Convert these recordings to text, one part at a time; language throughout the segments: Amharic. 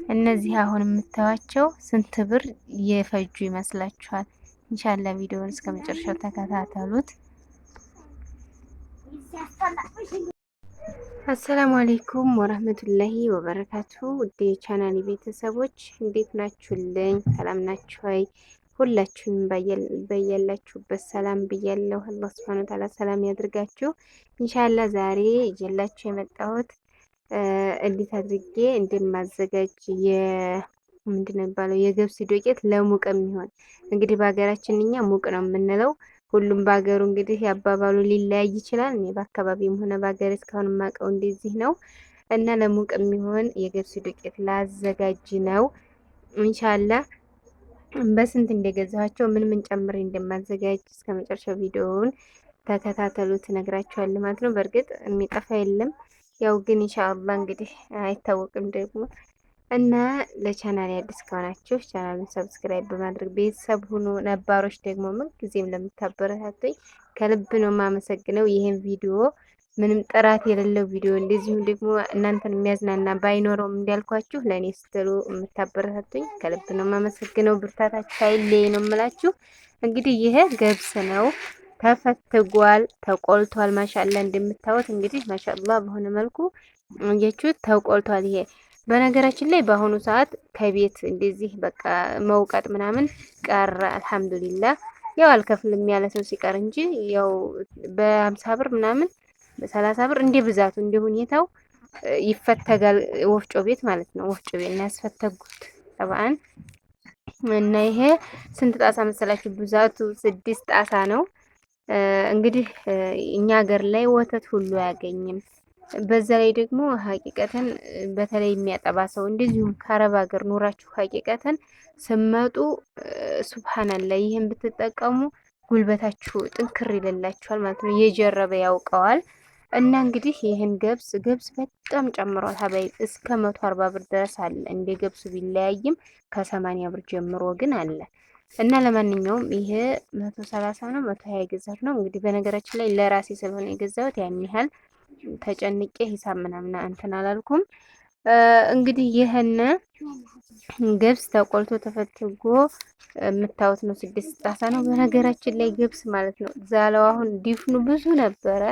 እነዚህ አሁን የምታዩቸው ስንት ብር የፈጁ ይመስላችኋል? ኢንሻአላህ ቪዲዮውን እስከ መጨረሻው ተከታተሉት። አሰላሙ አሌይኩም ወረህመቱላሂ ወበረካቱ። ውድ የቻናል ቤተሰቦች እንዴት ናችሁልኝ? ሰላም ናችሁ ወይ? ሁላችሁም በያላችሁበት ሰላም ብያለሁ። አላህ ሱብሃነሁ ወተዓላ ሰላም ያድርጋችሁ። ኢንሻአላህ ዛሬ ይዤላችሁ የመጣሁት እንዴት አድርጌ እንደማዘጋጅ ምንድን ነው የሚባለው የገብስ ዱቄት ለሙቅ የሚሆን እንግዲህ በሀገራችን እኛ ሙቅ ነው የምንለው። ሁሉም በሀገሩ እንግዲህ ያባባሉ ሊለያይ ይችላል። እኔ በአካባቢም ሆነ በሀገር እስካሁን የማውቀው እንደዚህ ነው እና ለሙቅ የሚሆን የገብስ ዱቄት ላዘጋጅ ነው። ኢንሻአላህ በስንት እንደገዛኋቸው ምን ጨምሬ እንደማዘጋጅ እስከ መጨረሻው ቪዲዮውን ተከታተሉት፣ እነግራችኋለሁ ማለት ነው። በእርግጥ የሚጠፋ የለም። ያው ግን ኢንሻአላህ እንግዲህ አይታወቅም ደግሞ እና ለቻናል አዲስ ከሆናችሁ ቻናሉን ሰብስክራይብ በማድረግ ቤተሰብ ሁኑ። ነባሮች ደግሞ ምን ጊዜም ለምታበረታቱኝ ከልብ ነው የማመሰግነው። ይሄን ቪዲዮ ምንም ጥራት የሌለው ቪዲዮ እንደዚሁም ደግሞ እናንተን የሚያዝናና ባይኖረውም እንዳልኳችሁ ለእኔ ስትሉ የምታበረታቱኝ ከልብ ነው የማመሰግነው። ብርታታችሁ አይለይ ነው የምላችሁ። እንግዲህ ይሄ ገብስ ነው፣ ተፈትጓል፣ ተቆልቷል። ማሻአላ እንደምታዩት እንግዲህ ማሻአላ በሆነ መልኩ አያችሁት፣ ተቆልቷል። ይሄ በነገራችን ላይ በአሁኑ ሰዓት ከቤት እንደዚህ በቃ መውቀጥ ምናምን ቀረ። አልሐምዱሊላህ ያው አልከፍልም ያለ ሰው ሲቀር እንጂ ያው በ50 ብር ምናምን በ30 ብር እንደ ብዛቱ እንደ ሁኔታው ይፈተጋል። ወፍጮ ቤት ማለት ነው። ወፍጮ ቤት እና ያስፈተጉት ጠባን እና ይሄ ስንት ጣሳ መሰላችሁ? ብዛቱ 6 ጣሳ ነው። እንግዲህ እኛ ሀገር ላይ ወተት ሁሉ አያገኝም። በዛ ላይ ደግሞ ሀቂቀተን በተለይ የሚያጠባ ሰው እንደዚሁም ከአረብ ሀገር ኑራችሁ ሀቂቀተን ስመጡ ሱብሃንአላህ ይህን ብትጠቀሙ ጉልበታችሁ ጥንክር ይልላችኋል ማለት ነው። የጀረበ ያውቀዋል። እና እንግዲህ ይህን ገብስ በጣም ጨምሯል ሀባይ እስከ 140 ብር ድረስ አለ። እንደ ገብሱ ቢለያይም ከ80 ብር ጀምሮ ግን አለ። እና ለማንኛውም ይሄ 130 ነው 120 የገዛሁት ነው። እንግዲህ በነገራችን ላይ ለራሴ ስለሆነ የገዛሁት ያን ያህል ተጨንቄ ሂሳብ ምናምን እንትን አላልኩም። እንግዲህ ይህን ገብስ ተቆልቶ ተፈትጎ የምታዩት ነው። 6 ጣሳ ነው። በነገራችን ላይ ገብስ ማለት ነው ዛለው አሁን ዲፍኑ ብዙ ነበረ፣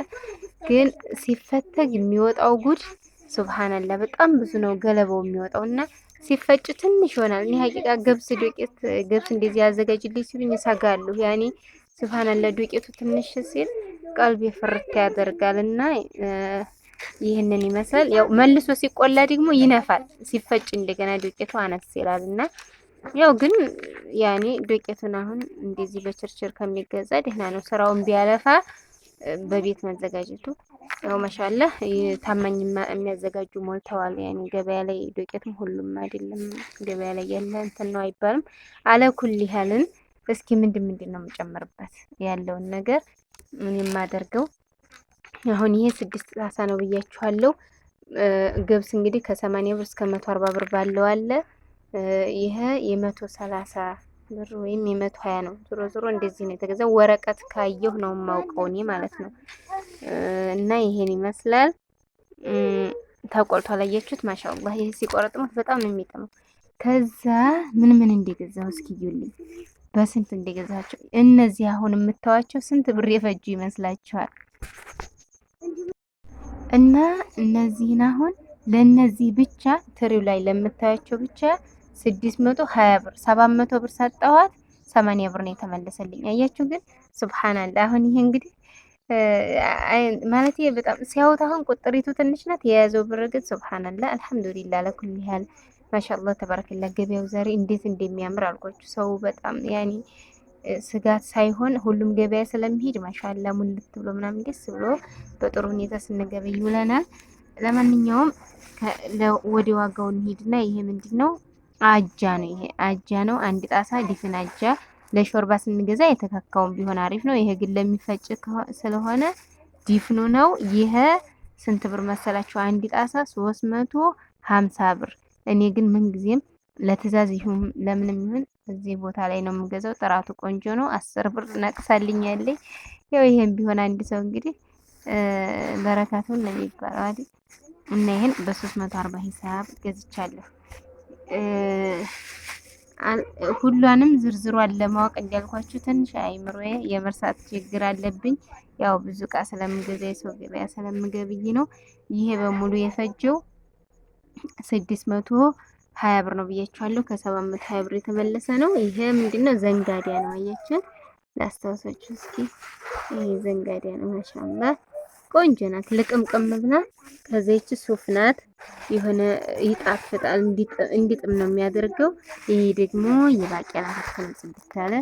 ግን ሲፈተግ የሚወጣው ጉድ ሱብሃንአላህ በጣም ብዙ ነው ገለባው የሚወጣው እና ሲፈጭ ትንሽ ይሆናል። እኔ ሀቂቃ ገብስ ዱቄት ገብስ እንደዚህ ያዘጋጅልኝ ሲሉኝ እሰጋለሁ። ያኔ ሱብሃንአላህ ዱቄቱ ትንሽ ሲል ቀልብ ፍርት ያደርጋል እና ይህንን ይመስላል። ያው መልሶ ሲቆላ ደግሞ ይነፋል። ሲፈጭ እንደገና ዱቄቱ አነስ ይላል እና ያው ግን ያኔ ዱቄቱን አሁን እንደዚህ በችርችር ከሚገዛ ደህና ነው። ስራውን ቢያለፋ በቤት መዘጋጀቱ ያው ማሻአላህ ታማኝ የሚያዘጋጁ ሞልተዋል። ያኔ ገበያ ላይ ዱቄቱም ሁሉም አይደለም ገበያ ላይ ያለ እንትን ነው አይባልም። አለኩል ያህልን እስኪ ምንድን ነው የምጨምርበት ያለውን ነገር ምን የማደርገው አሁን ይሄ 6 ጣሳ ነው ብያችኋለሁ። ገብስ እንግዲህ ከ80 ብር እስከ 140 ብር ባለው አለ። ይሄ የ130 ብር ወይም የ120 ነው። ዞሮ እንደዚህ ነው የተገዛው። ወረቀት ካየሁ ነው የማውቀው እኔ ማለት ነው። እና ይሄን ይመስላል። ተቆልቶ አላያችሁት? ማሻአላህ ይሄ ሲቆረጥሙት በጣም ነው የሚጥመው። ከዛ ምን እንደገዛው እስኪ ይዩልኝ፣ በስንት እንደገዛቸው። እነዚህ አሁን የምታዋቸው ስንት ብር የፈጁ ይመስላችኋል? እና እነዚህን አሁን ለነዚህ ብቻ ትሪው ላይ ለምታያቸው ብቻ 620 ብር 700 ብር ሰጠዋት። 80 ብር ነው የተመለሰልኝ። አያችሁ ግን ሱብሃንአላህ። አሁን ይሄ እንግዲህ ማለት በጣም ሲያዩት አሁን ቁጥሪቱ ትንሽ ናት። የያዘው ብር ግን ሱብሃንአላህ አልሐምዱሊላህ ለኩል ያህል ማሻአላህ ተባረከላህ። ገበያው ዛሬ እንዴት እንደሚያምር አልኳችሁ። ሰው በጣም ያኔ ስጋት ሳይሆን ሁሉም ገበያ ስለሚሄድ ማሻአላ ሙልት ብሎ ምናምን ደስ ብሎ በጥሩ ሁኔታ ስንገበይ ይውለናል። ለማንኛውም ወደ ዋጋው እንሂድና ይሄ ምንድነው? አጃ ነው። ይሄ አጃ ነው። አንድ ጣሳ ዲፍን አጃ ለሾርባ ስንገዛ የተከካውን ቢሆን አሪፍ ነው። ይሄ ግን ለሚፈጭ ስለሆነ ዲፍኑ ነው። ይሄ ስንት ብር መሰላችሁ? አንድ ጣሳ 350 ብር። እኔ ግን ምን ጊዜም ለትእዛዝ ይሁን ለምንም ይሁን እዚህ ቦታ ላይ ነው የምገዛው። ጥራቱ ቆንጆ ነው። 10 ብር ነቅሳልኝ ያለኝ። ያው ይሄን ቢሆን አንድ ሰው እንግዲህ በረካቱን ነው የሚባለው አይደል? እና ይሄን በ340 ሂሳብ ገዝቻለሁ። ሁሏንም ዝርዝሯን ለማወቅ እንዳልኳችሁ ትንሽ አይምሮዬ የመርሳት ችግር አለብኝ። ያው ብዙ እቃ ስለምገዛ የሰው ገበያ ስለምገብይ ነው። ይሄ በሙሉ የፈጀው 620 ብር ነው ብያችኋለሁ። ከ720 ብር የተመለሰ ነው። ይሄ ምንድነው? ዘንጋዲያ ነው። አያችሁ፣ ላስታውሳችሁ እስኪ። ይሄ ዘንጋዲያ ነው። ማሻአላህ ቆንጆ ናት። ልቅምቅም ብላ ከዚህች ሱፍ ናት። የሆነ ይጣፍጣል፣ እንዲጥም ነው የሚያደርገው። ይሄ ደግሞ የባቄላ ክክ ነው። ጽድት ያለ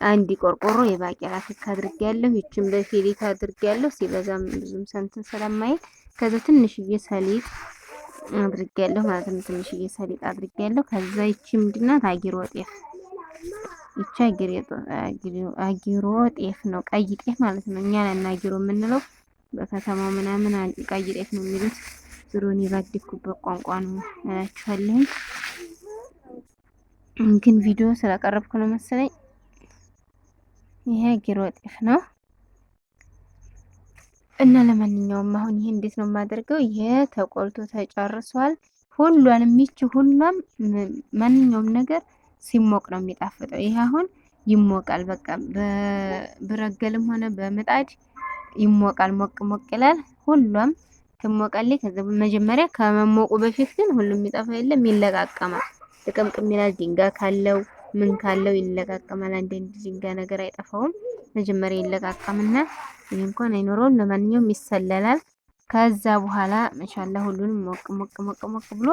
አንድ ቆርቆሮ የባቄላ ክክ አድርጌያለሁ። ይችም በፊሊት አድርጌያለሁ። ሲበዛም ብዙም ሰንትን ስለማይ ከዛ ትንሽዬ ሰሊጥ አድርጌያለሁ ማለት ነው። ትንሽዬ ሰሊጥ አድርጌያለሁ። ከዛ ይቺ ምንድናት? አጊሮ ጤፍ። ይቺ አጊሮ ጤፍ ነው። ቀይ ጤፍ ማለት ነው። እኛ ነን አጊሮ የምንለው፣ በከተማው ምናምን ቀይ ጤፍ ነው የሚሉት። ዝሮን ባደኩበት ቋንቋ ነው እላችኋለሁ። ግን ቪዲዮ ስለቀረብኩ ነው መሰለኝ። ይሄ አጊሮ ጤፍ ነው። እና ለማንኛውም አሁን ይሄ እንዴት ነው የማደርገው? ይሄ ተቆልቶ ተጨርሷል። ሁሏንም ሁሏም ማንኛውም ነገር ሲሞቅ ነው የሚጣፍጠው። ይሄ አሁን ይሞቃል። በቃ በብረገልም ሆነ በምጣድ ይሞቃል። ሞቅ ሞቅ ይላል። ሁሏም ትሞቃለች። ከዛ መጀመሪያ ከመሞቁ በፊት ግን ሁሉም የሚጠፋ የለም፣ ይለቃቀማል። ጥቅምቅም ይላል። ድንጋይ ካለው ምን ካለው ይለቃቀማል። አንዳንድ ድንጋይ ነገር አይጠፋውም። መጀመሪያ ይለቃቀምና ይሄ እንኳን አይኖረውም። ለማንኛውም ይሰለላል። ከዛ በኋላ ማሻአላ ሁሉንም ሞቅ ሞቅ ሞቅ ሞቅ ብሎ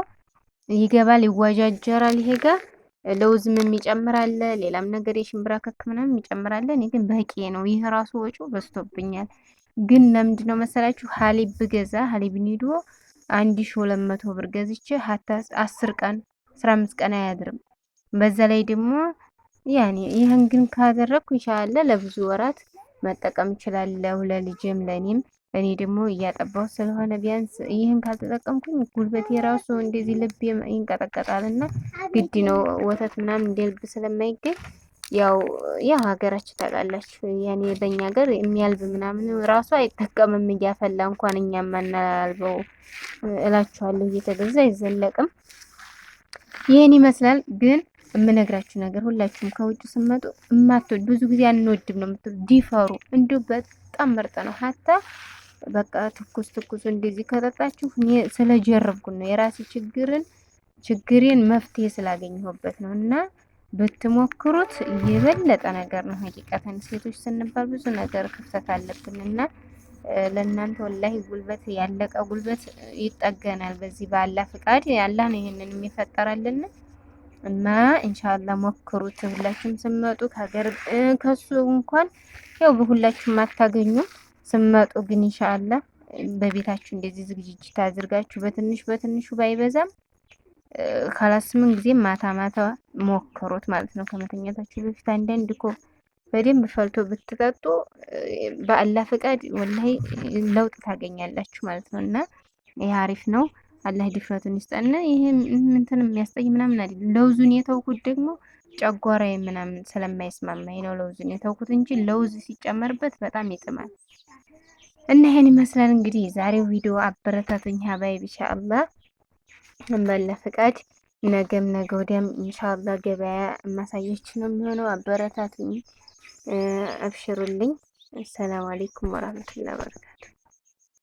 ይገባል፣ ይዋጃጀራል። ይሄ ጋር ለውዝም የሚጨምራል፣ ሌላም ነገር የሽምብራ ከክ ምናምን የሚጨምራል። እኔ ግን በቂ ነው። ይሄ ራሱ ወጪው በዝቶብኛል። ግን ለምንድን ነው መሰላችሁ? ሀሊብ ብገዛ ሀሊብ ኒዶ 1200 ብር ገዝቼ ሀታ 10 ቀን 15 ቀን አያድርም። በዛ ላይ ደግሞ ያኔ ይሄን ግን ካደረኩ ኢንሻአላህ ለብዙ ወራት መጠቀም እችላለሁ፣ ለልጅም ለኔም። እኔ ደግሞ እያጠባሁ ስለሆነ ቢያንስ ይህን ካልተጠቀምኩኝ ጉልበቴ ራሱ እንደዚህ ልብ ይንቀጠቀጣልና ግድ ነው ወተት ምናምን እንደ ልብ ስለማይገኝ ያው ሀገራችን ታውቃላችሁ፣ ያኔ በእኛ ሀገር የሚያልብ ምናምን ራሱ አይጠቀምም እያፈላ እንኳን እኛ ማናልበው እላችኋለሁ። እየተገዛ አይዘለቅም። ይሄን ይመስላል። ግን የምነግራችሁ ነገር ሁላችሁም ከውጭ ስትመጡ እማትወድ ብዙ ጊዜ አንወድም ነው የምትሉ ዲፈሩ እንዲሁ በጣም ምርጥ ነው። ሀታ በቃ ትኩስ ትኩስ እንደዚህ ከጠጣችሁ እኔ ስለጀረብኩ ነው የራሴ ችግሬን መፍትሄ ስላገኘሁበት ነው። እና ብትሞክሩት የበለጠ ነገር ነው። ሀቂቀተን ሴቶች ስንባል ብዙ ነገር ክፍተት አለብን እና ለእናንተ ወላሂ ጉልበት ያለቀ ጉልበት ይጠገናል። በዚህ በአላህ ፍቃድ አላህ ነው ይሄንን የሚፈጠረልን እና ኢንሻአላህ ሞክሩት። ሁላችሁም ስመጡ ከሀገር ከሱ እንኳን ያው በሁላችሁም አታገኙም። ስመጡ ግን ኢንሻአላህ በቤታችሁ እንደዚህ ዝግጅት አድርጋችሁ በትንሹ ባይበዛም ካላስ ምን ጊዜ ማታ ማታ ሞክሩት ማለት ነው። ከመተኛታችሁ በፊት አንዳንድ እኮ በደንብ ፈልቶ ብትጠጡ በአላህ ፍቃድ ወላሂ ለውጥ ታገኛላችሁ ማለት ነው። እና ይሄ አሪፍ ነው። አላህ ድፍረቱን ይስጠን። ይሄ እንትን የሚያስጠይ ምናምን አይደል። ለውዙን የተውኩት ደግሞ ጨጓራዬ ምናምን ስለማይስማማኝ ነው ለውዙን የተውኩት እንጂ ለውዝ ሲጨመርበት በጣም ይጥማል። እና ይሄን ይመስላል እንግዲህ የዛሬው ቪዲዮ። አበረታቱኝ ሀባይ ኢንሻአላህ ባለ ፍቃድ ነገም ነገ ወዲያም ኢንሻአላህ ገበያ ማሳያችሁ ነው የሚሆነው። አበረታቱኝ፣ አብሽሩልኝ። አሰላሙ አለይኩም ወራህመቱላሂ ወበረካቱ።